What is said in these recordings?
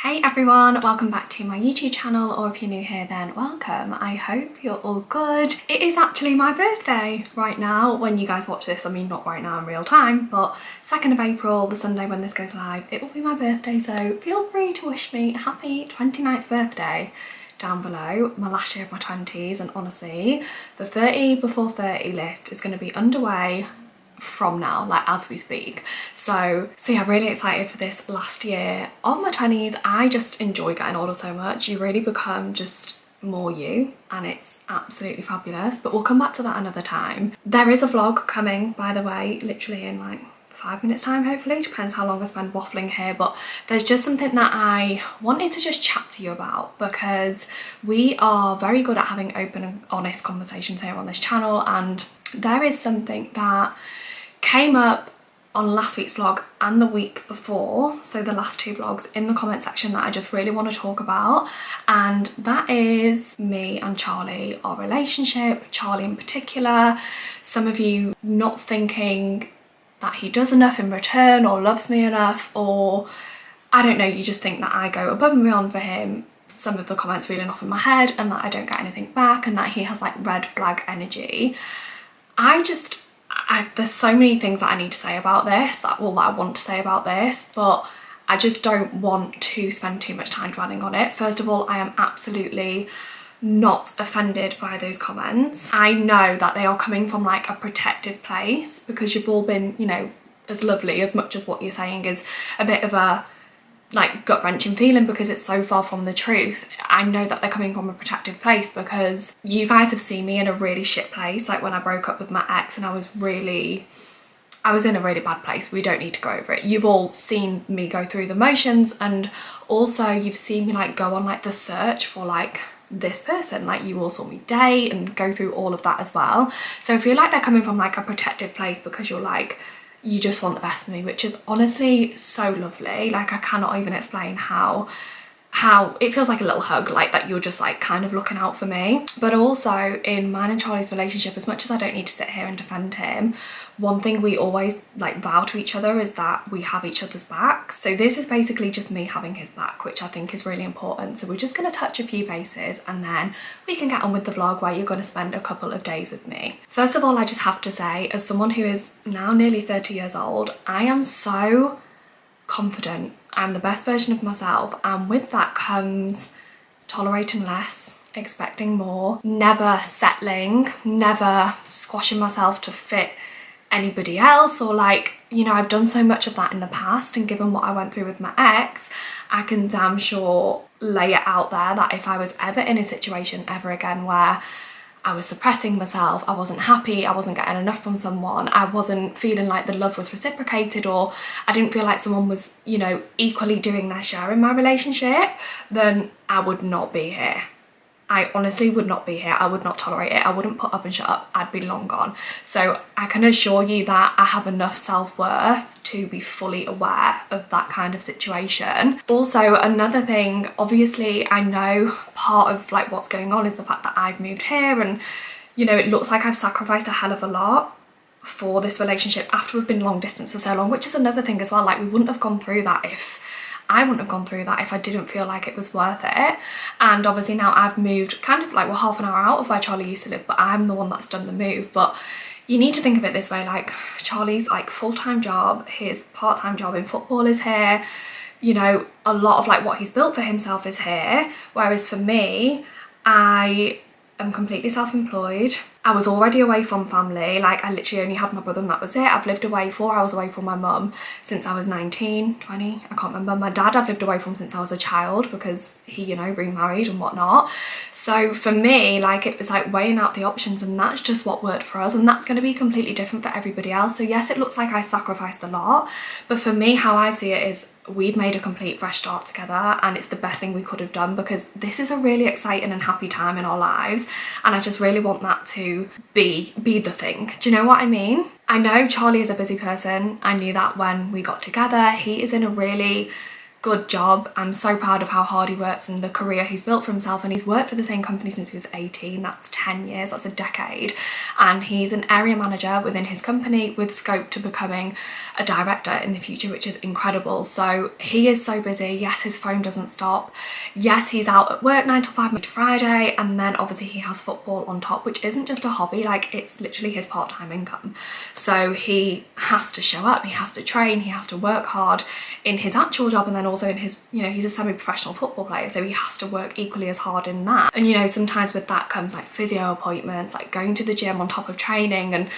Hey everyone, welcome back to my YouTube channel, or if you're new here then welcome. I hope you're all good. It is actually my birthday right now when you guys watch this. I mean, not right now in real time, but 2nd of April, the Sunday when this goes live, it will be my birthday, so feel free to wish me a happy 29th birthday down below. My last year of my 20s, and honestly, the 30 before 30 list is going to be underway from now, like as we speak. So yeah, really excited for this last year of my 20s. I just enjoy getting older so much. You really become just more you, and it's absolutely fabulous, but we'll come back to that another time. There is a vlog coming, by the way, literally in like 5 minutes time, hopefully. Depends how long I spend waffling here, but there's just something that I wanted to just chat to you about, because we are very good at having open and honest conversations here on this channel, and there is something that came up on last week's vlog and the week before, so the last two vlogs, in the comment section that I just really want to talk about, and that is me and Charlie, our relationship, Charlie in particular. Some of you not thinking that he does enough in return or loves me enough, or I don't know, you just think that I go above and beyond for him. Some of the comments reeling off in my head, and that I don't get anything back, and that he has like red flag energy. There's so many things that I need to say about this, that I want to say about this, but I just don't want to spend too much time dwelling on it. First of all, I am absolutely not offended by those comments. I know that they are coming from like a protective place, because you've all been, you know, as lovely, as much as what you're saying is a bit of a like gut-wrenching feeling because it's so far from the truth. I know that they're coming from a protective place because you guys have seen me in a really shit place, like when I broke up with my ex, and I was in a really bad place. We don't need to go over it. You've all seen me go through the motions, and also you've seen me like go on like the search for like this person. Like you all saw me date and go through all of that as well. So I feel like they're coming from like a protective place because you're like, you just want the best for me, which is honestly so lovely. Like I cannot even explain how it feels like a little hug, like that you're just like kind of looking out for me. But also in mine and Charlie's relationship, as much as I don't need to sit here and defend him, one thing we always like vow to each other is that we have each other's backs. So this is basically just me having his back, which I think is really important. So we're just going to touch a few bases, and then we can get on with the vlog where you're going to spend a couple of days with me. First of all, I just have to say, as someone who is now nearly 30 years old, I am so confident. I'm the best version of myself, and with that comes tolerating less, expecting more, never settling, never squashing myself to fit anybody else, or like, you know, I've done so much of that in the past, and given what I went through with my ex, I can damn sure lay it out there that if I was ever in a situation ever again where I was suppressing myself, I wasn't happy, I wasn't getting enough from someone, I wasn't feeling like the love was reciprocated, or I didn't feel like someone was, you know, equally doing their share in my relationship, then I would not be here. I honestly would not be here. I would not tolerate it. I wouldn't put up and shut up. I'd be long gone. So I can assure you that I have enough self-worth to be fully aware of that kind of situation. Also, another thing, obviously I know part of like what's going on is the fact that I've moved here, and you know, it looks like I've sacrificed a hell of a lot for this relationship after we've been long distance for so long, which is another thing as well. Like we wouldn't have gone through that if I didn't feel like it was worth it. And obviously now I've moved kind of like, we're half an hour out of where Charlie used to live, but I'm the one that's done the move. But you need to think of it this way, like Charlie's like full-time job, his part-time job in football is here, you know, a lot of like what he's built for himself is here, whereas for me, I am completely self-employed. I was already away from family, like I literally only had my brother and that was it. I've lived away 4 hours away from my mum since I was 19, 20, I can't remember. My dad I've lived away from since I was a child because he, you know, remarried and whatnot. So for me, like it was like weighing out the options, and that's just what worked for us, and that's going to be completely different for everybody else. So yes, it looks like I sacrificed a lot, but for me, how I see it is we've made a complete fresh start together, and it's the best thing we could have done, because this is a really exciting and happy time in our lives, and I just really want that to be the thing. Do you know what I mean? I know Charlie is a busy person. I knew that when we got together. He is in a really good job. I'm so proud of how hard he works and the career he's built for himself, and he's worked for the same company since he was 18. That's 10 years, that's a decade, and he's an area manager within his company with scope to becoming a director in the future, which is incredible. So he is so busy. Yes, his phone doesn't stop. Yes, he's out at work 9 till 5 Monday to Friday, and then obviously he has football on top, which isn't just a hobby, like it's literally his part-time income. So he has to show up, he has to train, he has to work hard in his actual job, and then also in his, you know, he's a semi-professional football player, so he has to work equally as hard in that. And you know, sometimes with that comes like physio appointments, like going to the gym on top of training, and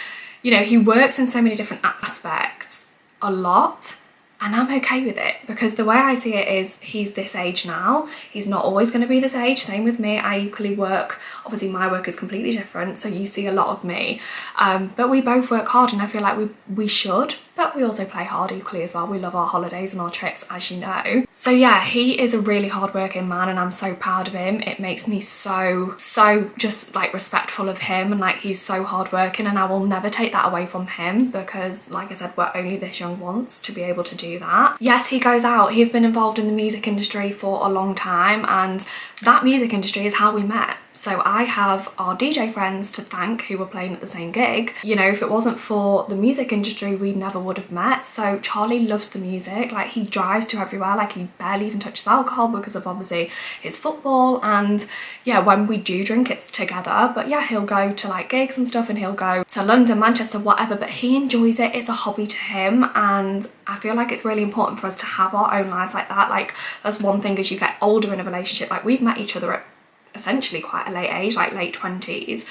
you know, he works in so many different aspects a lot. And I'm okay with it, because the way I see it is he's this age now. He's not always going to be this age. Same with me. I equally work. Obviously my work is completely different, so you see a lot of me. But we both work hard, and I feel like we should. But we also play hard equally as well. We love our holidays and our trips, as you know. So yeah, he is a really hard-working man, and I'm so proud of him. It makes me so just like respectful of him, and like he's so hard-working, and I will never take that away from him, because like I said, we're only this young once to be able to do that. Yes, he goes out. He's been involved in the music industry for a long time, and that music industry is how we met. So I have our DJ friends to thank who were playing at the same gig. You know, if it wasn't for the music industry, we never would have met. So Charlie loves the music. Like, he drives to everywhere. Like, he barely even touches alcohol because of obviously his football. And yeah, when we do drink, it's together. But yeah, he'll go to like gigs and stuff, and he'll go to London, Manchester, whatever. But he enjoys it. It's a hobby to him. And I feel like it's really important for us to have our own lives like that. Like, that's one thing as you get older in a relationship. Like, we've met each other at essentially quite a late age, like late 20s,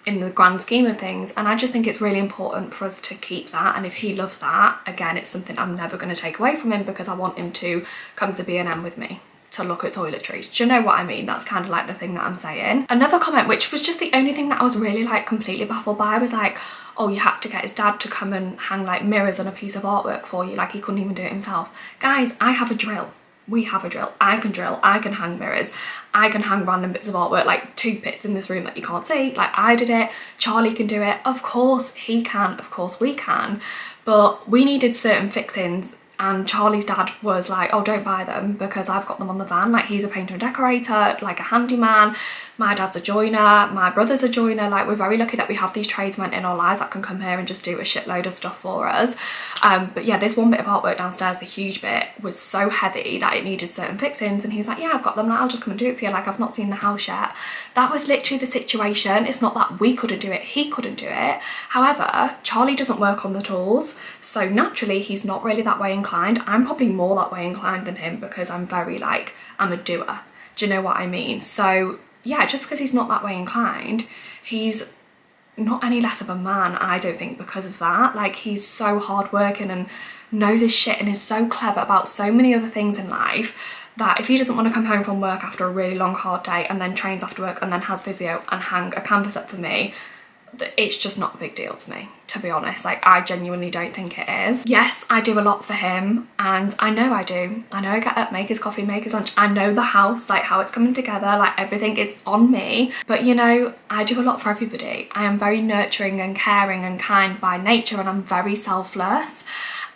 in the grand scheme of things, and I just think it's really important for us to keep that. And if he loves that, again, it's something I'm never going to take away from him, because I want him to come to B&M with me to look at toiletries. Do you know what I mean? That's kind of like the thing that I'm saying. Another comment, which was just the only thing that I was really like completely baffled by, was like, oh, you had to get his dad to come and hang like mirrors on a piece of artwork for you, like he couldn't even do it himself. Guys, I have a drill. We have a drill. I can drill. I can hang mirrors. I can hang random bits of artwork, like toothpicks in this room that you can't see. Like, I did it. Charlie can do it. Of course he can. Of course we can. But we needed certain fixings, and Charlie's dad was like, oh, don't buy them because I've got them on the van. Like, he's a painter and decorator, like a handyman. My dad's a joiner, my brother's a joiner. Like, we're very lucky that we have these tradesmen in our lives that can come here and just do a shitload of stuff for us. But yeah, this one bit of artwork downstairs, the huge bit, was so heavy that it needed certain fixings, and he's like, yeah, I've got them, like, I'll just come and do it for you. Like, I've not seen the house yet. That was literally the situation. It's not that we couldn't do it, he couldn't do it. However, Charlie doesn't work on the tools, so naturally he's not really that way inclined. I'm probably more that way inclined than him, because I'm very like, I'm a doer. Do you know what I mean? So yeah, just because he's not that way inclined, he's not any less of a man, I don't think, because of that. Like, he's so hardworking and knows his shit and is so clever about so many other things in life, that if he doesn't want to come home from work after a really long hard day and then trains after work and then has physio and hang a canvas up for me, it's just not a big deal to me, to be honest. Like, I genuinely don't think it is. Yes, I do a lot for him, and I know I do. I know I get up, make his coffee, make his lunch. I know the house, like how it's coming together, like everything is on me. But you know, I do a lot for everybody. I am very nurturing and caring and kind by nature, and I'm very selfless.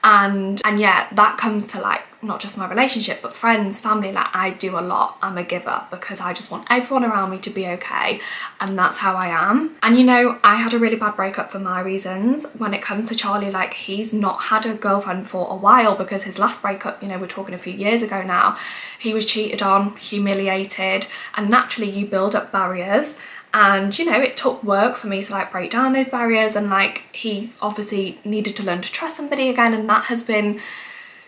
And yeah, that comes to like not just my relationship, but friends, family. Like, I do a lot. I'm a giver, because I just want everyone around me to be okay, and that's how I am. And you know, I had a really bad breakup for my reasons. When it comes to Charlie, like, he's not had a girlfriend for a while, because his last breakup, you know, we're talking a few years ago now, he was cheated on, humiliated, and naturally you build up barriers. And you know, it took work for me to like break down those barriers, and like, he obviously needed to learn to trust somebody again, and that has been,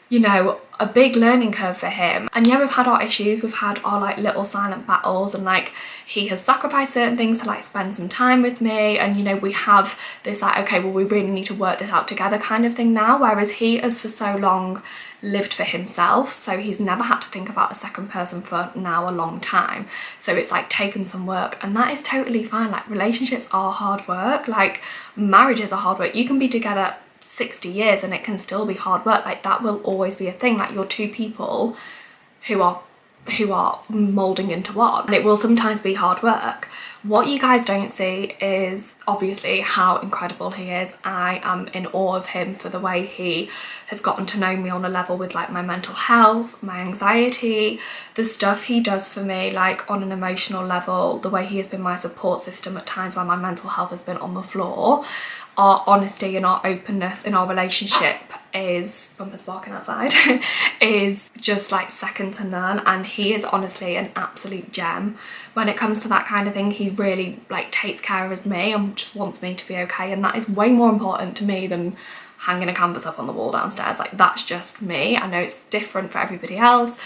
you know, a big learning curve for him. And yeah, we've had our issues, we've had our like little silent battles, and like, he has sacrificed certain things to like spend some time with me, and you know, we have this like, okay, well, we really need to work this out together kind of thing now, whereas he has for so long lived for himself, so he's never had to think about a second person for now a long time. So it's like taken some work, and that is totally fine. Like, relationships are hard work, like marriages are hard work. You can be together 60 years and it can still be hard work. Like, that will always be a thing. Like, you're two people who are who are moulding into one, and it will sometimes be hard work. What you guys don't see is obviously how incredible he is. I am in awe of him for the way he has gotten to know me on a level with like my mental health, my anxiety, the stuff he does for me like on an emotional level, the way he has been my support system at times where my mental health has been on the floor. Our honesty and our openness in our relationship is, Bumper's barking outside, is just like second to none, and he is honestly an absolute gem when it comes to that kind of thing. He really like takes care of me and just wants me to be okay, and that is way more important to me than hanging a canvas up on the wall downstairs. Like, that's just me. I know it's different for everybody else.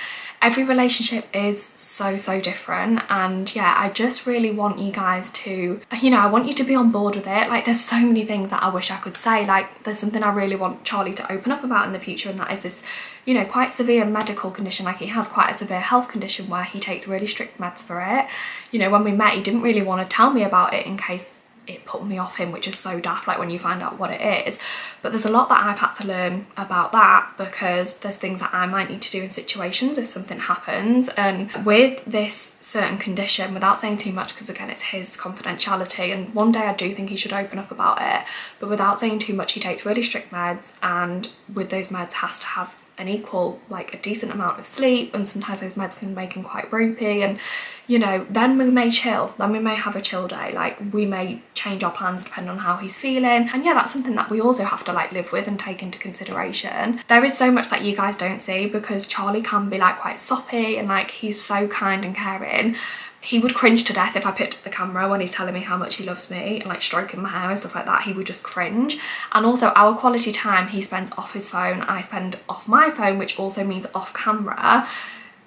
Every relationship is so different, and yeah, I just really want you guys to, you know, I want you to be on board with it. Like, there's so many things that I wish I could say. Like, there's something I really want Charlie to open up about in the future, and that is this, you know, quite severe medical condition. Like, he has quite a severe health condition where he takes really strict meds for it. You know, when we met, he didn't really want to tell me about it in case it put me off him, which is so daft, like when you find out what it is. But there's a lot that I've had to learn about that, because there's things that I might need to do in situations if something happens. And with this certain condition, without saying too much, because again, it's his confidentiality, and one day I do think he should open up about it, but without saying too much, he takes really strict meds, and with those meds has to have an equal, like a decent amount of sleep, and sometimes those meds can make him quite ropey, and you know, then we may chill, then we may have a chill day, like we may change our plans depending on how he's feeling. And yeah, that's something that we also have to like live with and take into consideration. There is so much that you guys don't see, because Charlie can be like quite soppy, and like he's so kind and caring. He would cringe to death if I picked up the camera when he's telling me how much he loves me and like stroking my hair and stuff like that. He would just cringe. And also our quality time he spends off his phone, I spend off my phone, which also means off camera.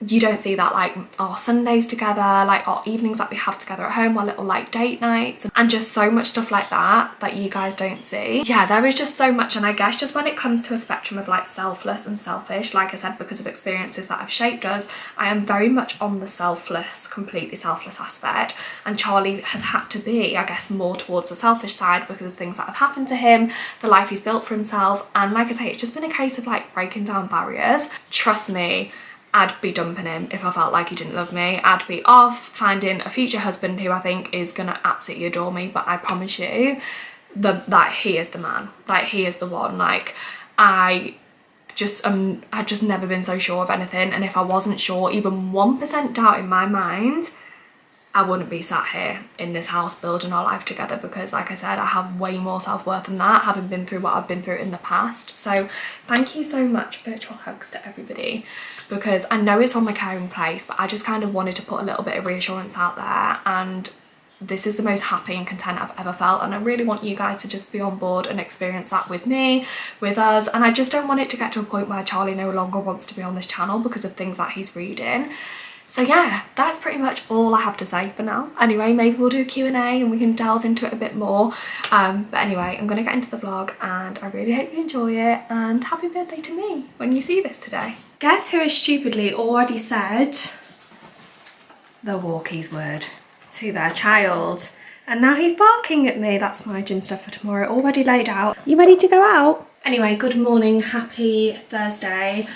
You don't see that, like our Sundays together, like our evenings that we have together at home, our little like date nights, and just so much stuff like that that you guys don't see. Yeah, there is just so much. And I guess just when it comes to a spectrum of like selfless and selfish, like I said, because of experiences that have shaped us, I am very much on the selfless, completely selfless aspect, and Charlie has had to be, I guess, more towards the selfish side because of things that have happened to him, the life he's built for himself. And like I say, it's just been a case of like breaking down barriers. Trust me, I'd be dumping him if I felt like he didn't love me. I'd be off finding a future husband who I think is gonna absolutely adore me, but I promise you that he is the man. Like, he is the one. Like, I'd just never been so sure of anything, and if I wasn't sure, even 1% doubt in my mind, I wouldn't be sat here in this house building our life together, because like I said, I have way more self-worth than that, having been through what I've been through in the past. So thank you so much, virtual hugs to everybody, because I know it's on my caring place, but I just kind of wanted to put a little bit of reassurance out there, and this is the most happy and content I've ever felt, and I really want you guys to just be on board and experience that with me, with us. And I just don't want it to get to a point where Charlie no longer wants to be on this channel because of things that he's reading. So yeah, that's pretty much all I have to say for now. Anyway, maybe we'll do a Q&A and we can delve into it a bit more. But anyway, I'm gonna get into the vlog, and I really hope you enjoy it, and happy birthday to me when you see this today. Guess who has stupidly already said the walkies word to their child, and now he's barking at me. That's my gym stuff for tomorrow, already laid out. You ready to go out? Anyway, good morning, happy Thursday.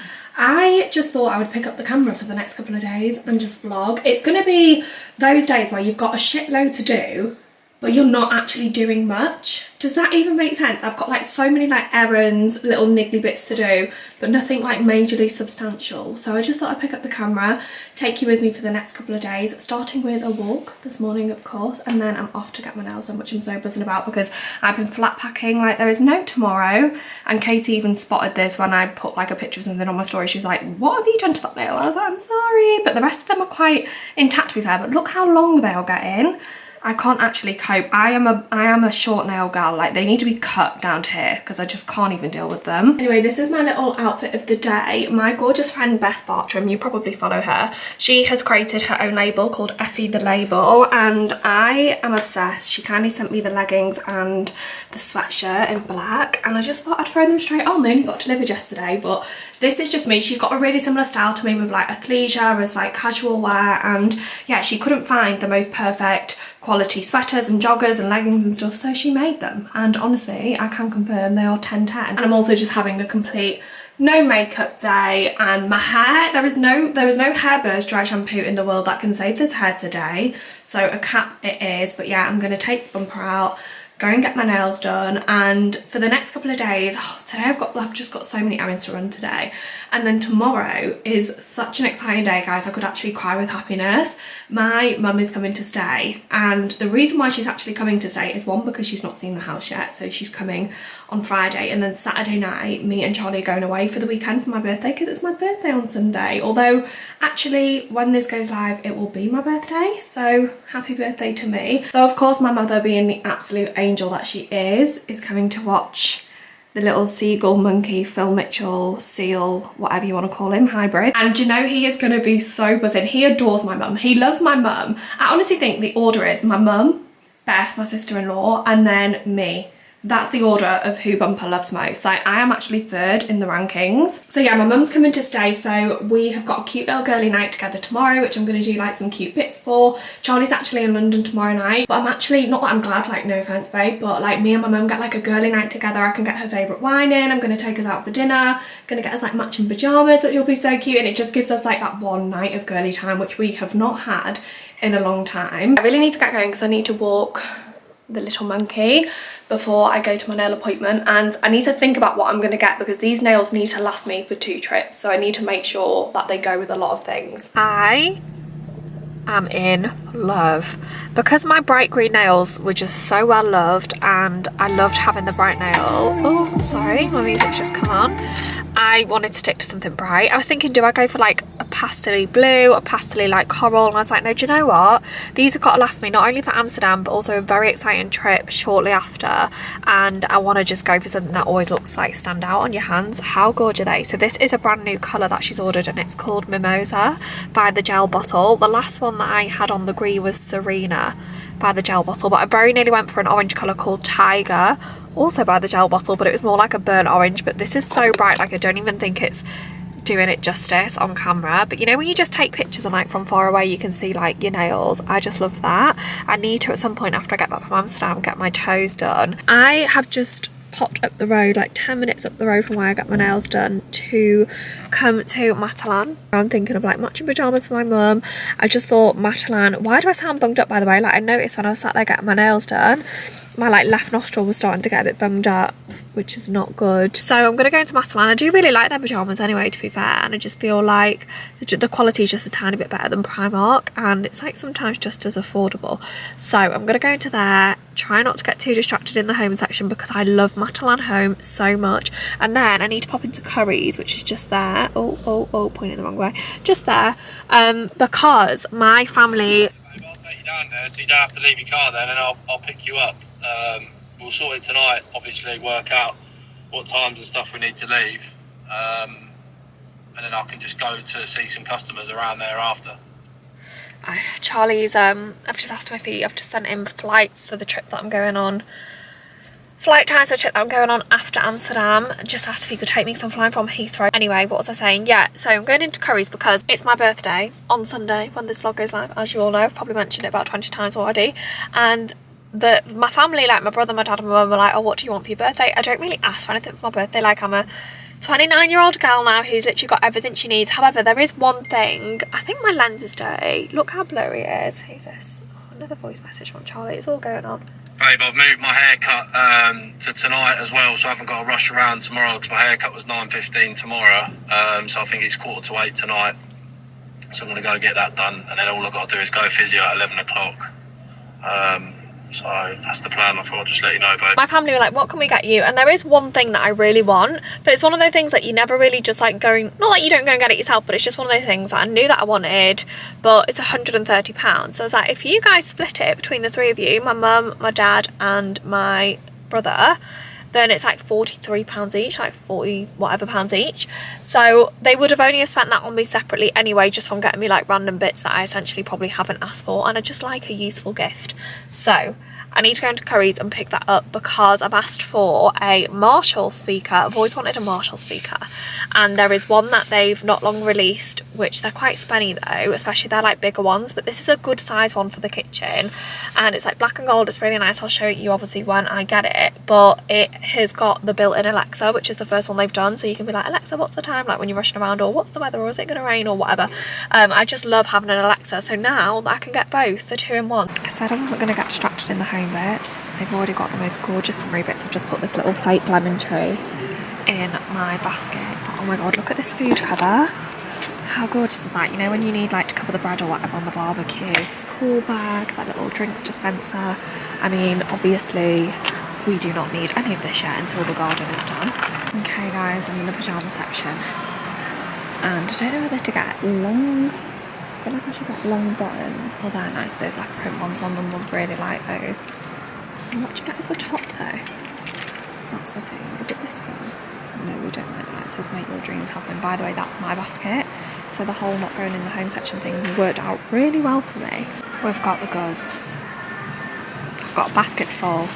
I just thought I would pick up the camera for the next couple of days and just vlog. It's going to be those days where you've got a shitload to do, but you're not actually doing much. Does that even make sense? I've got like so many like errands, little niggly bits to do, but nothing like majorly substantial. So I just thought I'd pick up the camera, take you with me for the next couple of days, starting with a walk this morning, of course, and then I'm off to get my nails done, which I'm so buzzing about because I've been flat packing like there is no tomorrow. And Katie even spotted this when I put like a picture of something on my story. She was like, what have you done to that nail? I was like, I'm sorry, but the rest of them are quite intact, to be fair, but look how long they'll get in. I can't actually cope. I am a short nail gal. Like, they need to be cut down to here because I just can't even deal with them. Anyway, this is my little outfit of the day. My gorgeous friend Beth Bartram, you probably follow her, she has created her own label called Effie the Label, and I am obsessed. She kindly sent me the leggings and the sweatshirt in black, and I just thought I'd throw them straight on. They only got delivered yesterday, but this is just me. She's got a really similar style to me with like athleisure as like casual wear, and yeah, she couldn't find the most perfect quality sweaters and joggers and leggings and stuff, so she made them, and honestly I can confirm they are 10/10. And I'm also just having a complete no makeup day, and my hair, there is no Hairburst dry shampoo in the world that can save this hair today, so a cap it is. But yeah, I'm gonna take the bumper out, go and get my nails done, and for the next couple of days, today I've just got so many errands to run today, and then tomorrow is such an exciting day, guys. I could actually cry with happiness. My mum is coming to stay, and the reason why she's actually coming to stay is, one, because she's not seen the house yet, so she's coming on Friday, and then Saturday night me and Charlie are going away for the weekend for my birthday, because it's my birthday on Sunday, although actually when this goes live it will be my birthday, so happy birthday to me. So of course my mother, being the absolute angel that she is coming to watch the little seagull, monkey, Phil Mitchell, seal, whatever you want to call him, hybrid. And you know, he is going to be so buzzing. He adores my mum. He loves my mum. I honestly think the order is my mum, Beth, my sister-in-law, and then me. That's the order of who Bumper loves most. Like, I am actually third in the rankings. So yeah, my mum's coming to stay, so we have got a cute little girly night together tomorrow, which I'm going to do like some cute bits for. Charlie's actually in London tomorrow night, but I'm actually, not that I'm glad, like, no offense babe, but like me and my mum get like a girly night together. I can get her favourite wine in, I'm going to take us out for dinner, going to get us like matching pyjamas, which will be so cute, and it just gives us like that one night of girly time, which we have not had in a long time. I really need to get going because I need to walk the little monkey before I go to my nail appointment, and I need to think about what I'm going to get because these nails need to last me for 2 trips, so I need to make sure that they go with a lot of things. I am in love because my bright green nails were just so well loved, and I loved having the bright nail. Oh, sorry, my music's just come on. I wanted to stick to something bright. I was thinking, do I go for like a pastel blue, a pastel like coral? And I was like, no, do you know what? These have got to last me not only for Amsterdam, but also a very exciting trip shortly after. And I want to just go for something that always looks like stand out on your hands. How gorgeous are they? So this is a brand new colour that she's ordered, and it's called Mimosa by the Gel Bottle. The last one that I had on the green was Serena by the Gel Bottle, but I very nearly went for an orange colour called Tiger, also by the Gel Bottle, but it was more like a burnt orange. But this is so bright, like I don't even think it's doing it justice on camera. But you know, when you just take pictures and like from far away you can see like your nails, I just love that. I need to at some point after I get back from Amsterdam get my toes done. I have just popped up the road, like 10 minutes up the road from where I got my nails done, to come to Matalan. I'm thinking of like matching pyjamas for my mum. I just thought Matalan, why do I sound bunged up by the way? Like I noticed when I was sat there getting my nails done, my like left nostril was starting to get a bit bunged up, which is not good. So I'm gonna go into Matalan. I do really like their pyjamas anyway, to be fair, and I just feel like the quality is just a tiny bit better than Primark, and it's like sometimes just as affordable. So I'm gonna go into there, try not to get too distracted in the home section because I love Matalan Home so much. And then I need to pop into Curry's, which is just there. Oh, pointing the wrong way. Just there, because my family. I'll take you down there, so you don't have to leave your car then, and I'll pick you up. We'll sort it tonight, obviously, work out what times and stuff we need to leave, and then I can just go to see some customers around there after. Charlie's, I've just asked him if I've just sent him flights for the trip that I'm going on. Flight times for the trip that I'm going on after Amsterdam. Just asked if he could take me because I'm flying from Heathrow. Anyway, what was I saying? Yeah, so I'm going into Curry's because it's my birthday on Sunday when this vlog goes live, as you all know. I've probably mentioned it about 20 times already. And my family, like my brother, my dad and my mum, were like, oh, what do you want for your birthday? I don't really ask for anything for my birthday. Like, I'm a 29-year-old girl now who's literally got everything she needs. However, there is one thing. I think my lens is dirty. Look how blurry it is. Who's this? Oh, another voice message from Charlie. It's all going on. Babe, I've moved my haircut to tonight as well, so I haven't got to rush around tomorrow because my haircut was 9:15 tomorrow. So I think it's 7:45 tonight. So I'm going to go get that done, and then all I've got to do is go physio at 11 o'clock. So that's the plan. I thought I'd just let you know, babe. My family were like, what can we get you? And there is one thing that I really want, but it's one of those things that you never really just like going, not like you don't go and get it yourself, but it's just one of those things that I knew that I wanted, but it's £130. So I was like, if you guys split it between the three of you, my mum, my dad and my brother, then it's like £43 each, like 40 whatever pounds each. So they would have only spent that on me separately anyway, just from getting me like random bits that I essentially probably haven't asked for, and I just like a useful gift. So I need to go into Curry's and pick that up because I've asked for a Marshall speaker. I've always wanted a Marshall speaker, and there is one that they've not long released, which they're quite spenny though, especially they're like bigger ones, but this is a good size one for the kitchen, and it's like black and gold. It's really nice. I'll show you obviously when I get it, but it has got the built-in Alexa, which is the first one they've done, so you can be like, Alexa, what's the time, like when you're rushing around, or what's the weather, or is it going to rain, or whatever. I just love having an Alexa, so now I can get both, the 2-in-1. I said I wasn't going to get distracted in the home bit. They've already got the most gorgeous summery bits. I've just put this little fake lemon tree in my basket. But oh my god, look at this food cover. How gorgeous is that? You know when you need like to cover the bread or whatever on the barbecue. This cool bag, that little drinks dispenser. I mean, obviously we do not need any of this yet until the garden is done. Okay guys, I'm in the pyjama section. And I don't know whether to get long, I feel like I should get long bottoms. Oh, they're nice, those like print ones on them, would really like those. And what do you get as the top though? That's the thing. Is it this one? No, we don't like that. It says make your dreams happen. By the way, that's my basket. So the whole not going in the home section thing worked out really well for me. We've got the goods. I've got a basket full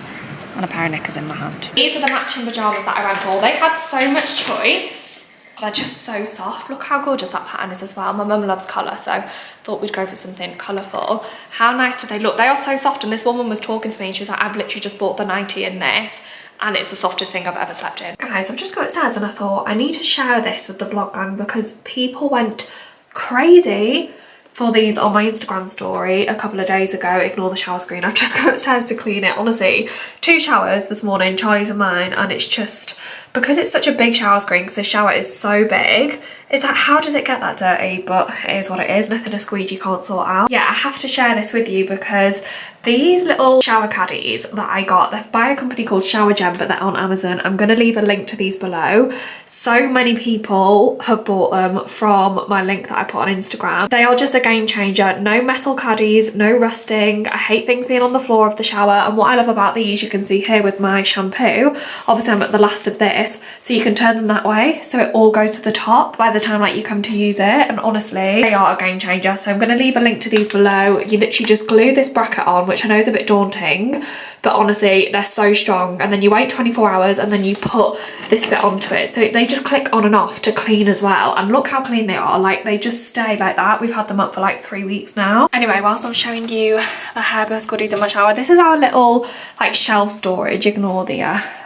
and a pair of knickers in my hand. These are the matching pyjamas that I went for. They had so much choice. They're just so soft. Look how gorgeous that pattern is as well. My mum loves colour, so thought we'd go for something colourful. How nice do they look? They are so soft, and this woman was talking to me and she was like, I've literally just bought the 90 in this and it's the softest thing I've ever slept in. Guys, I've just got upstairs and I thought I need to share this with the vlog gang because people went crazy for these on my Instagram story a couple of days ago. Ignore the shower screen, I've just got upstairs to clean it. Honestly, 2 showers this morning, Charlie's and mine, and it's just, because it's such a big shower screen, because the shower is so big, it's like, how does it get that dirty? But it is what it is, nothing a squeegee can't sort out. Yeah, I have to share this with you because these little shower caddies that I got, they're by a company called Shower Gem, but they're on Amazon. I'm going to leave a link to these below. So many people have bought them from my link that I put on Instagram. They are just a game changer. No metal caddies, no rusting. I hate things being on the floor of the shower. And what I love about these, you can see here with my shampoo, obviously I'm at the last of this, so you can turn them that way. So it all goes to the top by the time like you come to use it. And honestly, they are a game changer. So I'm going to leave a link to these below. You literally just glue this bracket on, which I know is a bit daunting, but honestly they're so strong, and then you wait 24 hours and then you put this bit onto it, so they just click on and off to clean as well. And look how clean they are, like they just stay like that. We've had them up for like 3 weeks now. Anyway, whilst I'm showing you the Hairburst goodies in my shower, this is our little like shelf storage. Ignore the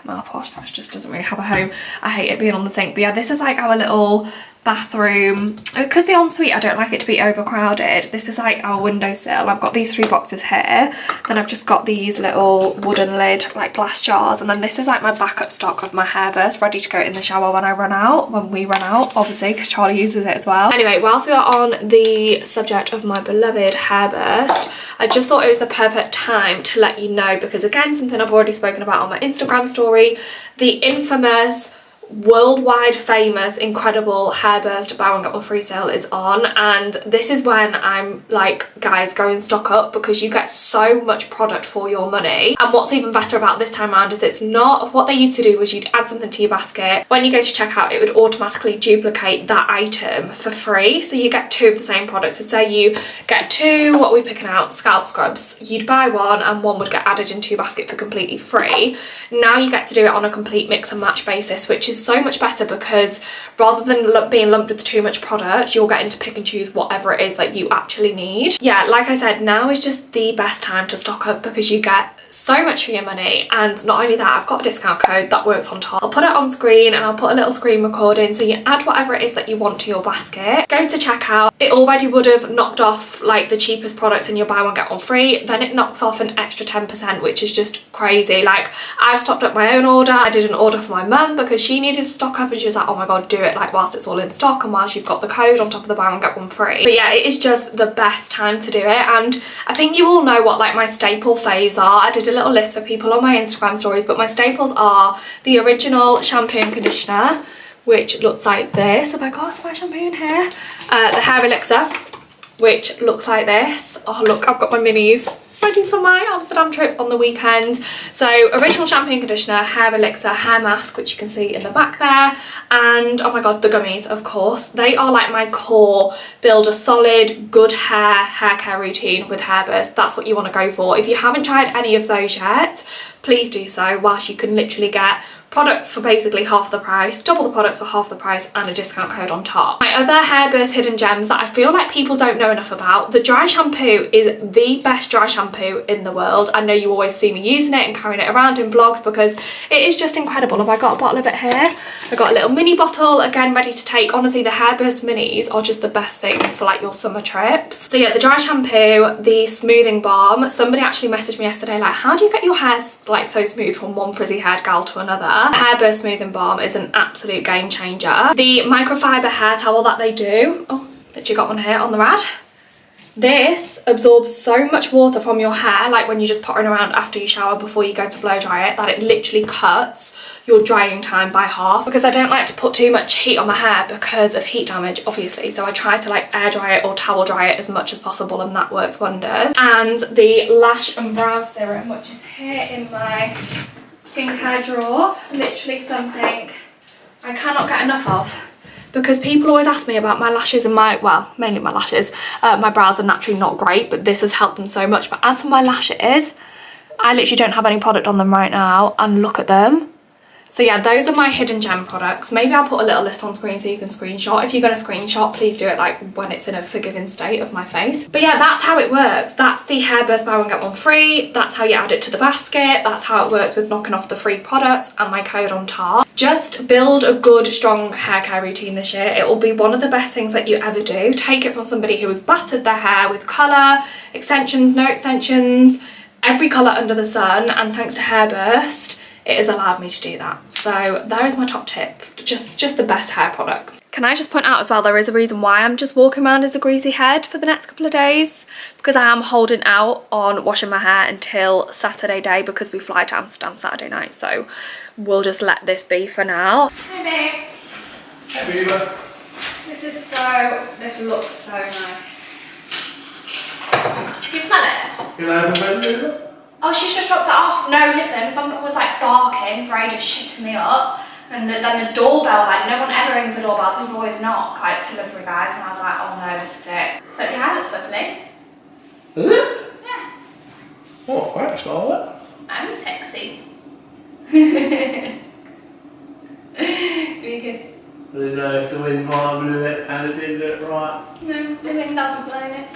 mouthwash, that just doesn't really have a home. I hate it being on the sink, but yeah, this is like our little bathroom. Because the ensuite, I don't like it to be overcrowded. This is like our windowsill. I've got these 3 boxes here, then I've just got these little wooden lid like glass jars, and then this is like my backup stock of my Hairburst ready to go in the shower when we run out, obviously, because Charlie uses it as well. Anyway, whilst we are on the subject of my beloved Hairburst, I just thought it was the perfect time to let you know, because again, something I've already spoken about on my Instagram story, the infamous, worldwide famous, incredible Hairburst buy one get one free sale is on, and this is when I'm like, guys, go and stock up because you get so much product for your money. And what's even better about this time around is it's not, what they used to do was you'd add something to your basket, when you go to checkout it would automatically duplicate that item for free, so you get 2 of the same product. So say you get 2, what are we picking out, scalp scrubs, you'd buy 1 and 1 would get added into your basket for completely free. Now you get to do it on a complete mix and match basis, which is so much better, because rather than being lumped with too much product, you're getting to pick and choose whatever it is that you actually need. Yeah, like I said, now is just the best time to stock up because you get so much for your money. And not only that, I've got a discount code that works on top. I'll put it on screen and I'll put a little screen recording, so you add whatever it is that you want to your basket, go to checkout, it already would have knocked off like the cheapest products in your buy one get one free, then it knocks off an extra 10%, which is just crazy. Like, I've stocked up my own order. I did an order for my mum because she needed to stock up, and she was like, oh my god, do it like whilst it's all in stock and whilst you've got the code on top of the buy one get one free. But yeah, it is just the best time to do it. And I think you all know what like my staple faves are. I did a little list for people on my Instagram stories, but my staples are the original shampoo and conditioner, which looks like this. Have I got my shampoo in here? The hair elixir, which looks like this. Oh look, I've got my minis ready for my Amsterdam trip on the weekend. So original shampoo and conditioner, hair elixir, hair mask, which you can see in the back there, and oh my god, the gummies, of course. They are like my core, build a solid, good hair care routine with Hairburst. That's what you want to go for. If you haven't tried any of those yet, please do so, whilst you can literally get products for basically half the price, double the products for half the price, and a discount code on top. My other Hairburst hidden gems that I feel like people don't know enough about, the dry shampoo is the best dry shampoo in the world. I know you always see me using it and carrying it around in vlogs because it is just incredible. Have I got a bottle of it here? I got a little mini bottle, again ready to take. Honestly, the Hairburst minis are just the best thing for like your summer trips. So yeah, the dry shampoo, the smoothing balm. Somebody actually messaged me yesterday like, how do you get your hair like so smooth from one frizzy haired gal to another? Hairburst smoothing balm is an absolute game changer. The microfiber hair towel that they do, oh, literally got one here on the rad. This absorbs so much water from your hair, like when you're just pottering around after you shower before you go to blow dry it, that it literally cuts your drying time by half. Because I don't like to put too much heat on my hair because of heat damage, obviously, so I try to like air dry it or towel dry it as much as possible, and that works wonders. And the lash and brow serum, which is here in my skincare drawer, literally something I cannot get enough of. Because people always ask me about my lashes and well, mainly my lashes. My brows are naturally not great, but this has helped them so much. But as for my lashes, I literally don't have any product on them right now, and look at them. So yeah, those are my hidden gem products. Maybe I'll put a little list on screen so you can screenshot. If you're going to screenshot, please do it like when it's in a forgiving state of my face. But yeah, that's how it works. That's the Hairburst buy one get one free. That's how you add it to the basket. That's how it works with knocking off the free products and my code on top. Just build a good, strong hair care routine this year. It will be one of the best things that you ever do. Take it from somebody who has battered their hair with colour, extensions, no extensions, every colour under the sun, and thanks to Hairburst, it has allowed me to do that. So there is my top tip, just the best hair products. Can I just point out as well, there is a reason why I'm just walking around as a greasy head for the next couple of days, because I am holding out on washing my hair until Saturday day, because we fly to Amsterdam Saturday night, so we'll just let this be for now. Hi babe. Hey Beaver. This looks so nice. Can you smell it? You know the Beaver? Oh, she's just dropped it off. No, listen, Bumper was like barking, Bray just shitting me up. And then the doorbell went. No one ever rings the doorbell. People always knock, like delivery guys. And I was like, oh no, this is it. So your hair looks lovely. Is it? Yeah. Oh, thanks, Charlotte. I'm sexy. Because I didn't know if the wind might blew it and it didn't look right. no, the wind hasn't blown it.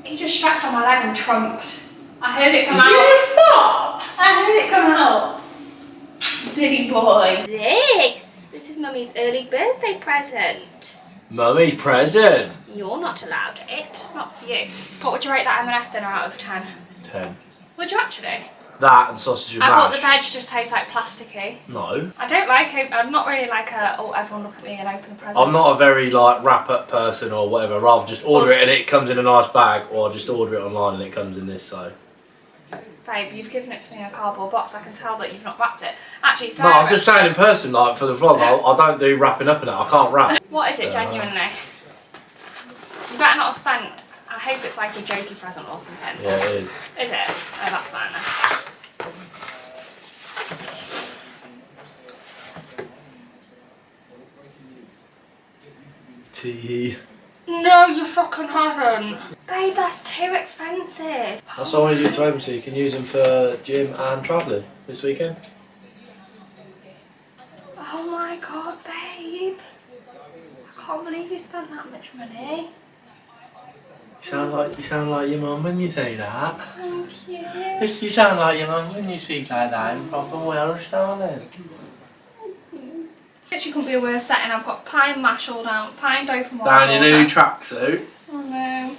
He just strapped on my leg and trumped. I heard it come out. Did you just fart? I heard it come out. Silly boy. This is Mummy's early birthday present. Mummy's present. You're not allowed it. It's not for you. What would you rate that M&S dinner out of 10? 10. Would you actually? That and sausage and I mash. thought the veg just tastes like plasticky. No. I don't like it. I'm not really like a, oh, everyone look at me and open a present. I'm not a very like wrap up person or whatever. I'd rather just order it and it comes in a nice bag, or just order it online and it comes in this, so. Babe, you've given it to me in a cardboard box. I can tell that you've not wrapped it. Actually, so. No, I'm just saying in person, like for the vlog, I don't do wrapping up in it. I can't wrap. What is it genuinely? You better not have spent. I hope it's like a jokey present or something. Yeah, it is. Is it? Oh, that's fine then. Tea. No, you fucking haven't. Babe, that's too expensive. That's why I wanted you to open so you can use them for gym and travelling this weekend. Oh my god, babe. I can't believe you spent that much money. You sound like your mum when you say that. Thank you. Yes, you sound like your mum when you speak like that in proper Welsh, darling. Literally couldn't be a worse setting. I've got pie and mash all down, pie and dough from Down your new tracksuit. Oh no.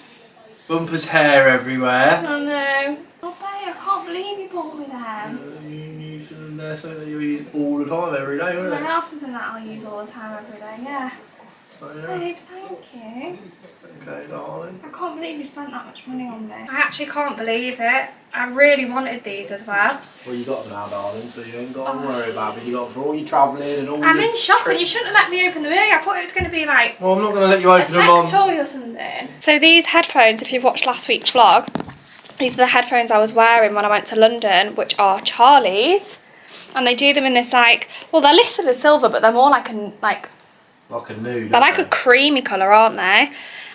Bumper's hair everywhere. Oh no. Oh babe, I can't believe you bought me them. You use them there, something that you use all the time, every day, wouldn't it? They are something that I'll use all the time, every day, yeah. So, yeah. Babe, thank you. Okay, darling. I can't believe you spent that much money on this. I actually can't believe it. I really wanted these as well. Well, you got them now, darling, so you ain't got to worry about it. You got them for all your travelling and all I'm your in shock, trips. and you shouldn't have let me open them earlier. I thought it was going to be like Well, I'm not going to let you a open them on. sex toy or something. So these headphones, if you've watched last week's vlog, These are the headphones I was wearing when I went to London, which are Charlie's. And they do them in this like, well, they're listed as silver, but they're more like a nude. They're like a creamy colour, aren't they?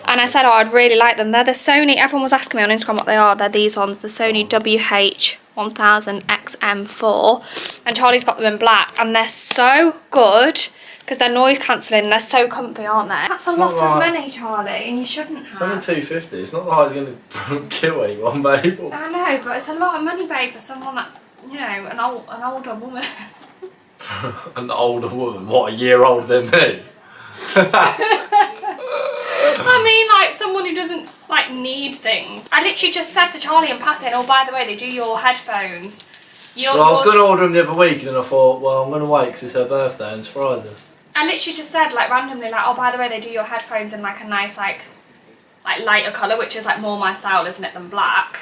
And I said, oh, I'd really like them. They're the Sony, everyone was asking me on Instagram what they are. They're these ones, the Sony WH-1000 XM4. And Charlie's got them in black. And they're so good because they're noise cancelling. They're so comfy, aren't they? That's a lot of money, Charlie, and you shouldn't have. It's only $250. It's not like it's going to kill anyone, babe. I know, but it's a lot of money, babe, for someone that's, you know, an older woman. An older woman? What, a year older than me? I mean, like, someone who doesn't, like, need things. I literally just said to Charlie in passing, oh, by the way, they do your headphones. Well, I was going to order them the other week, and then I thought, well, I'm going to wait because it's her birthday and it's Friday. I literally just said, like, randomly, like, oh, by the way, they do your headphones in, like, a nice, like lighter colour, which is, like, more my style, isn't it, than black.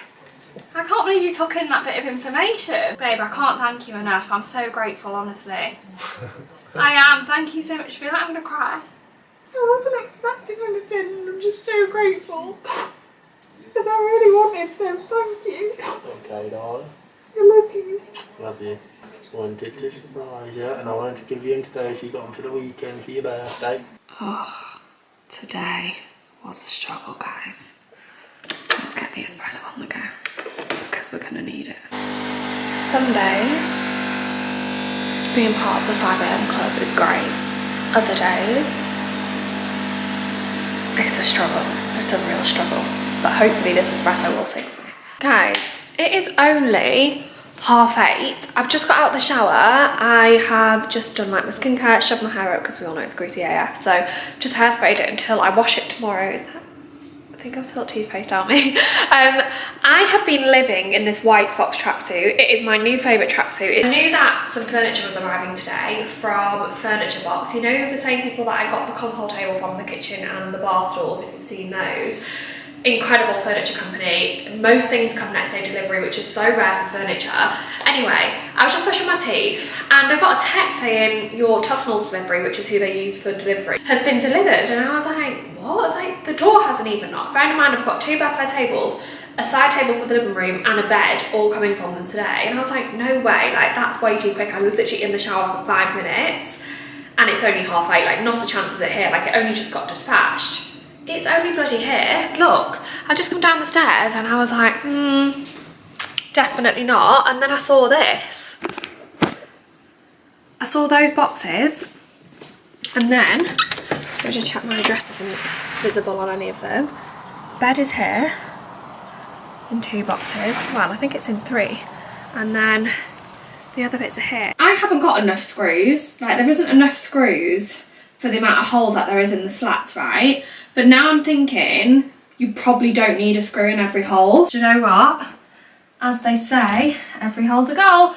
I can't believe you took in that bit of information. Babe, I can't thank you enough. I'm so grateful, honestly. I am. Thank you so much. I feel like I'm going to cry. I wasn't expecting anything, and I'm just so grateful. Because I really wanted them. Thank you. Okay, darling. I love you. Love you. Wanted to surprise you, and I wanted to give you them today so you got them for the weekend for your birthday. Oh, today was a struggle, guys. Let's get the espresso on the go, because we're going to need it. Some days, being part of the 5am club is great. Other days, it's a struggle. It's a real struggle. But hopefully this espresso will fix me. Guys, it is only 8:30. I've just got out of the shower. I have just done like my skincare, shoved my hair up because we all know it's greasy AF. So just hairsprayed it until I wash it tomorrow. Is that? I think I've spilled toothpaste on me. I have been living in this white fox tracksuit. It is my new favourite tracksuit. I knew that some furniture was arriving today from Furniture Box. You know, the same people that I got the console table from, the kitchen and the bar stools, if you've seen those. Incredible furniture company. Most things come next day delivery, which is so rare for furniture. Anyway, I was just brushing my teeth and I got a text saying your Tufnell's delivery, which is who they use for delivery, has been delivered. And I was like, what? I was like, the door hasn't even knocked. A friend of mine have got 2 bedside tables, a side table for the living room and a bed all coming from them today. And I was like, no way, like that's way too quick. I was literally in the shower for 5 minutes and it's only 8:30, like not a chance is it here, like it only just got dispatched. It's only bloody here. Look, I just come down the stairs and I was like, definitely not. And then I saw this. I saw those boxes. And then, let me just check my address isn't visible on any of them. Bed is here in 2 boxes. Well, I think it's in 3. And then the other bits are here. I haven't got enough screws. Like, there isn't enough screws for the amount of holes that there is in the slats, right? But now I'm thinking you probably don't need a screw in every hole. Do you know what? As they say, every hole's a goal.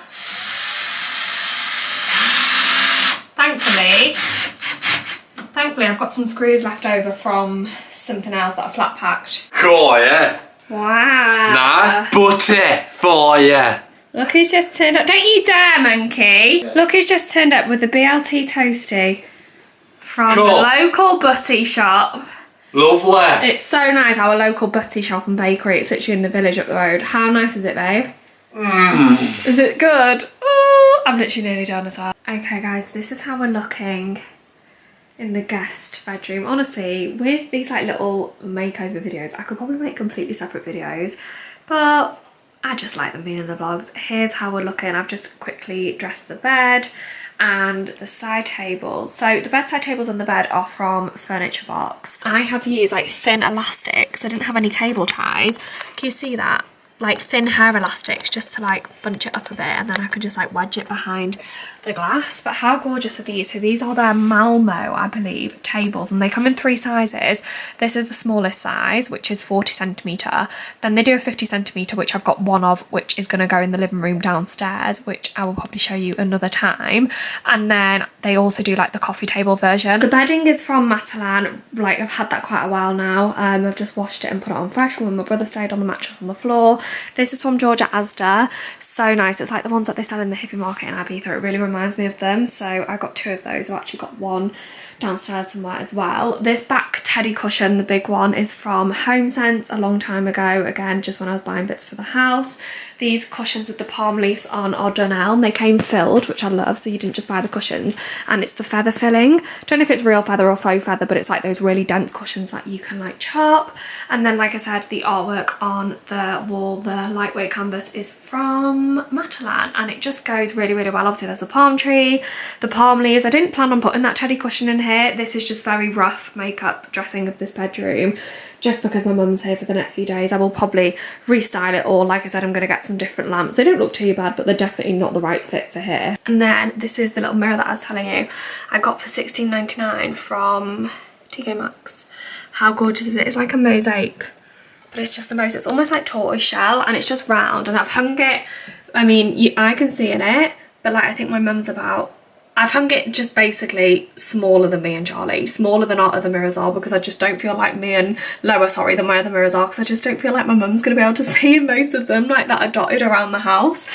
Thankfully, I've got some screws left over from something else that I flat packed. Cool, yeah. Wow. Nice butty for you. Look who's just turned up. Don't you dare, monkey. Yeah. Look who's just turned up with a BLT toasty from the local butty shop. Lovely. It's so nice, our local butty shop and bakery. It's literally in the village up the road. How nice is it, babe? Is it good? Oh, I'm literally nearly done as well. Okay, guys, this is how we're looking in the guest bedroom. Honestly, with these like little makeover videos, I could probably make completely separate videos, but I just like them being in the vlogs. Here's how we're looking. I've just quickly dressed the bed and the side tables. So the bedside tables and the bed are from Furniture Box. I have used like thin elastics. I didn't have any cable ties. Can you see that? Like thin hair elastics just to like bunch it up a bit, and then I could just like wedge it behind the glass. But how gorgeous are these? So these are their Malmo, I believe, tables, and they come in 3 sizes. This is the smallest size, which is 40 centimetre. Then they do a 50 centimetre, which I've got one of, which is going to go in the living room downstairs, which I will probably show you another time. And then they also do like the coffee table version. The bedding is from Matalan. Like I've had that quite a while now. I've just washed it and put it on fresh when my brother stayed on the mattress on the floor. This is from Georgia Asda. So nice. It's like the ones that they sell in the hippie market in Ibiza. It really reminds me of them. So I got 2 of those. I've actually got one downstairs somewhere as well. This back teddy cushion, the big one, is from HomeSense a long time ago. Again, just when I was buying bits for the house. These cushions with the palm leaves on are Dunelm. They came filled, which I love, so you didn't just buy the cushions. And it's the feather filling. Don't know if it's real feather or faux feather, but it's like those really dense cushions that you can like chop. And then, like I said, the artwork on the wall, the lightweight canvas, is from Matalan, and it just goes really, really well. Obviously, there's a palm tree, the palm leaves. I didn't plan on putting that teddy cushion in here. This is just very rough makeup dressing of this bedroom, just because my mum's here for the next few days. I will probably restyle it all. Like I said, I'm going to get some different lamps. They don't look too bad, but they're definitely not the right fit for here. And then this is the little mirror that I was telling you I got for £16.99 from TK Maxx. How gorgeous is it? It's like a mosaic, but it's just the most, it's almost like tortoise shell, and it's just round, and I've hung it, I mean, I can see in it, but like I think my mum's about, I've hung it just basically smaller than me and Charlie, smaller than our other mirrors are, because I just don't feel like lower, sorry, than my other mirrors are, because I just don't feel like my mum's going to be able to see in most of them, like that are dotted around the house,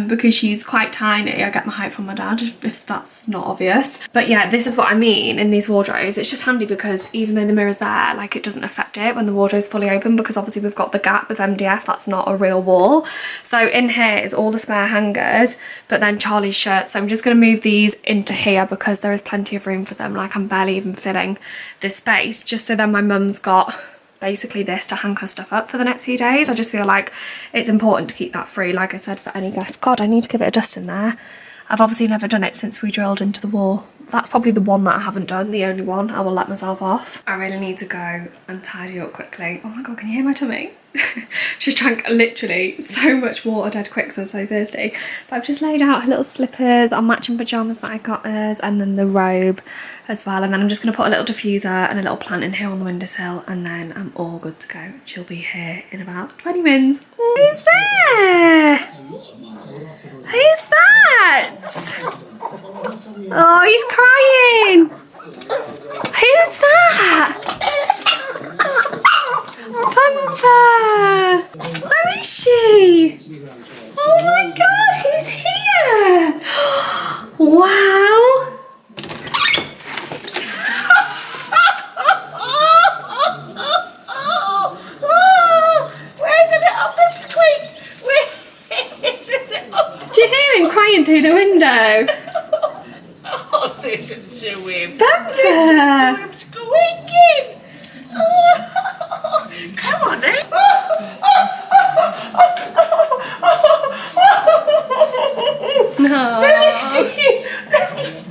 because she's quite tiny. I get my height from my dad, if that's not obvious. But yeah, this is what I mean in these wardrobes. It's just handy because even though the mirror's there, like it doesn't affect it when the wardrobe's fully open, because obviously we've got the gap of MDF, that's not a real wall. So in here is all the spare hangers, but then Charlie's shirt. So I'm just going to move these into here because there is plenty of room for them. Like I'm barely even filling this space, just so then my mum's got basically this to hang her stuff up for the next few days. I just feel like it's important to keep that free, like I said, for any guests. God, I need to give it a dust in there. I've obviously never done it since we drilled into the wall. That's probably the one that I haven't done, the only one. I will let myself off. I really need to go and tidy up quickly. Oh my God, can you hear my tummy? She's drank literally so much water dead quick, so I'm so thirsty. But I've just laid out her little slippers, our matching pyjamas that I got us, and then the robe as well. And then I'm just going to put a little diffuser and a little plant in here on the windowsill, and then I'm all good to go. She'll be here in about 20 minutes. Who's there? Who's that? Oh, he's crying. Who's that? Pampa! Where is she? Oh my God, who's here? Wow! Where's the little pipsqueak? Where's the little... Do you hear him crying through the window? Oh, listen to him. Pampa! Listen to him squeaking. Come on then. Oh.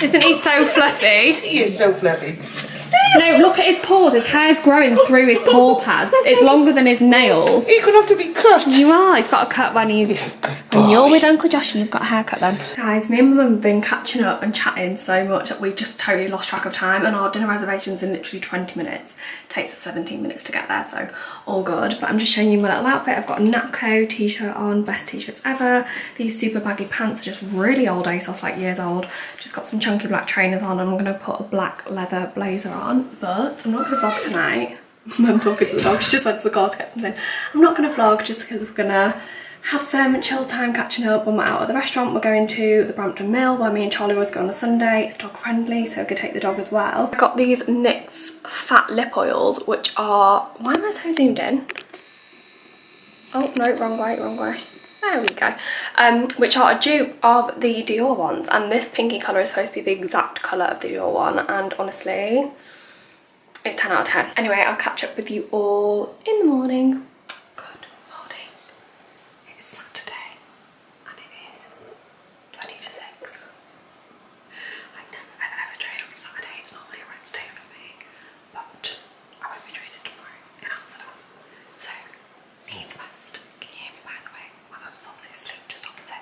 Isn't he so fluffy? He is so fluffy. No, look at his paws. His hair's growing through his paw pads. It's longer than his nails. He's going to have to be cut. You are. He's got a cut when he's... When you're with Uncle Josh and you've got a haircut then. Guys, me and my mum have been catching up and chatting so much that we just totally lost track of time, and our dinner reservation's in literally 20 minutes. It takes us 17 minutes to get there, so all good. But I'm just showing you my little outfit. I've got a Napco t-shirt on, best t-shirts ever. These super baggy pants are just really old ASOS, like years old. Just got some chunky black trainers on, and I'm going to put a black leather blazer on. But I'm not going to vlog tonight. I'm talking to the dog. She just went to the car to get something. I'm not going to vlog just because we're going to have some chill time catching up when we're out at the restaurant. We're going to the Brampton Mill where me and Charlie always go on a Sunday. It's dog friendly, so we could take the dog as well. I got these NYX fat lip oils, which are... Why am I so zoomed in? Oh, no, wrong way, wrong way. There we go. Which are a dupe of the Dior ones, and this pinky colour is supposed to be the exact colour of the Dior one, and honestly, it's 10 out of 10. Anyway, I'll catch up with you all in the morning. Good morning. It's Saturday, and it is 20 to 6. I've never ever trained on a Saturday. It's normally a rest day for me, but I won't be training tomorrow in Amsterdam. So, needs must. Can you hear me by the way? My mum's obviously asleep just opposite.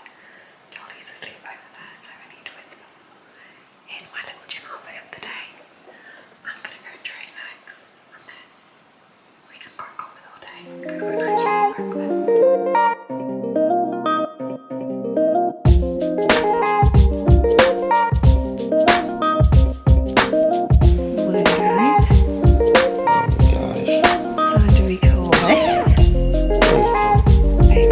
Charlie's asleep over there, so I need to whisper. Here's my little gym outfit of the day. I'm gonna go and train legs, and then we can crack on with our day. Go for a nice breakfast. Morning, guys. Oh my gosh. So how do we call this? Big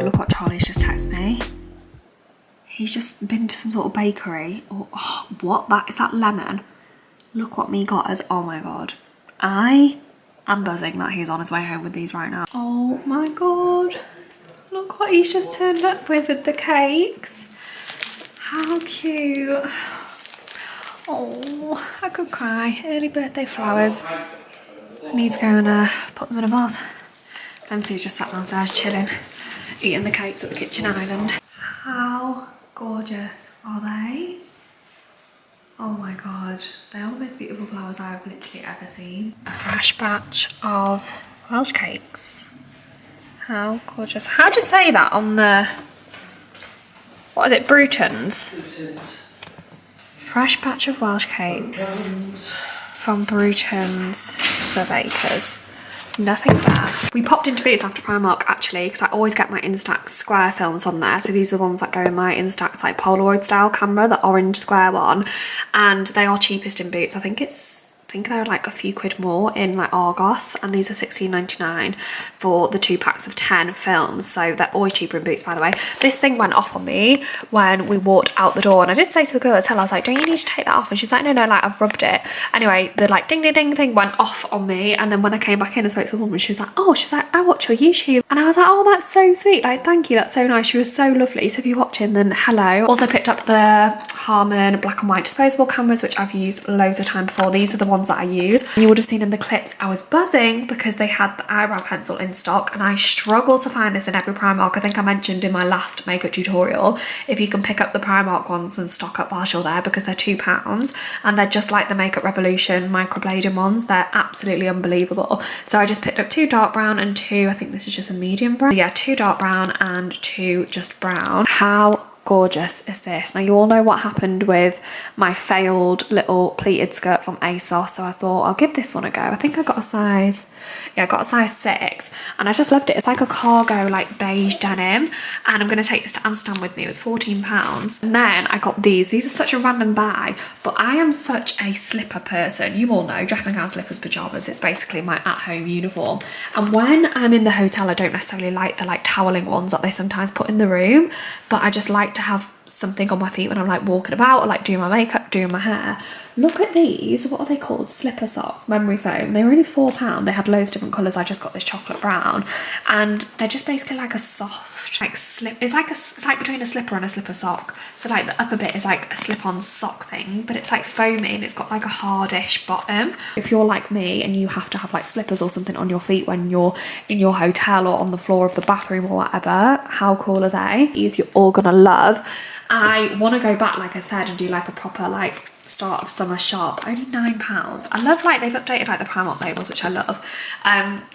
look what Charlie's just texted me. He's just been to some sort of bakery. Oh, what? Is that lemon? Look what me got us. Oh my god. I am buzzing that he's on his way home with these right now. Oh my god. Look what he's just turned up with the cakes. How cute. Oh, I could cry. Early birthday flowers. I need to go and put them in a vase. Them two just sat downstairs chilling, eating the cakes at the kitchen island. How gorgeous are they? Oh my god, they are the most beautiful flowers I have literally ever seen. A fresh batch of Welsh cakes. How gorgeous. How do you say that on the, what is it, Bruton's? Fresh batch of Welsh cakes from Bruton's the bakers. Nothing bad. We popped into Boots after Primark actually, because I always get my Instax square films on there. So these are the ones that go in my Instax like Polaroid style camera, the orange square one. And they are cheapest in Boots. I think they're like a few quid more in like Argos, and these are £16.99 for the 2 packs of 10 films. So they're always cheaper in Boots, by the way. This thing went off on me when we walked out the door, and I did say to the girl at the I was like, don't you need to take that off? And she's like, no, like I've rubbed it. Anyway, the like ding ding ding thing went off on me, and then when I came back in and spoke to the woman, she was like, I watch your YouTube. And I was like, oh, that's so sweet, like thank you, that's so nice. She was so lovely. So if you're watching, then hello. Also picked up the Harman black and white disposable cameras, which I've used loads of time before. These are the ones that I use. You would have seen in the clips I was buzzing because they had the eyebrow pencil in stock, and I struggle to find this in every Primark. I think I mentioned in my last makeup tutorial, if you can pick up the Primark ones and stock up whilst you're there, because they're £2 and they're just like the Makeup Revolution microblading ones. They're absolutely unbelievable. So I just picked up 2 dark brown and 2, I think this is just a medium brown. Yeah, 2 dark brown and 2 just brown. How gorgeous is this? Now you all know what happened with my failed little pleated skirt from ASOS, so I thought I'll give this one a go. I think I got a size, yeah, I got a size 6, and I just loved it. It's like a cargo like beige denim, and I'm going to take this to Amsterdam with me. It was £14. And then I got these are such a random buy, but I am such a slipper person. You all know dressing gown, slippers, pajamas, it's basically my at-home uniform. And when I'm in the hotel, I don't necessarily like the like toweling ones that they sometimes put in the room, but I just like to have something on my feet when I'm like walking about or like doing my makeup, doing my hair. Look at these, what are they called? Slipper socks, memory foam. They were only £4. They had loads of different colours. I just got this chocolate brown, and they're just basically like a soft like slip. It's like between a slipper and a slipper sock. So like the upper bit is like a slip-on sock thing, but it's like foamy and it's got like a hardish bottom. If you're like me and you have to have like slippers or something on your feet when you're in your hotel or on the floor of the bathroom or whatever, how cool are they? These you're all gonna love. I want to go back, like I said, and do like a proper like start of summer shop. Only £9. I love like they've updated like the Primark labels, which I love.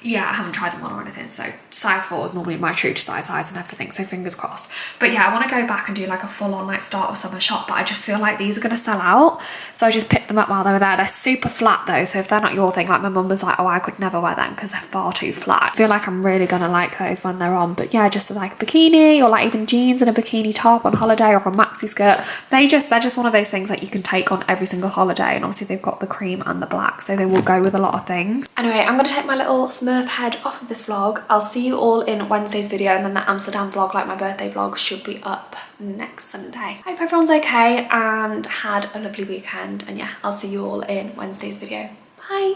Yeah, I haven't tried them on or anything, so size 4 is normally my true to size and everything, so fingers crossed. But yeah, I want to go back and do like a full-on like start of summer shop, but I just feel like these are going to sell out, so I just picked them up while they were there. They're super flat though, so if they're not your thing, like my mum was like, oh, I could never wear them because they're far too flat. I feel like I'm really gonna like those when they're on. But yeah, just with like a bikini or like even jeans and a bikini top on holiday, or a maxi skirt, they're just one of those things that you can take on every single holiday. And obviously they've got the cream and the black, so they will go with a lot of things. Anyway, I'm gonna take my little Smurf head off of this vlog. I'll see you all in Wednesday's video, and then the Amsterdam vlog, like my birthday vlog, should be up next Sunday. I hope everyone's okay and had a lovely weekend, and yeah, I'll see you all in Wednesday's video. Bye.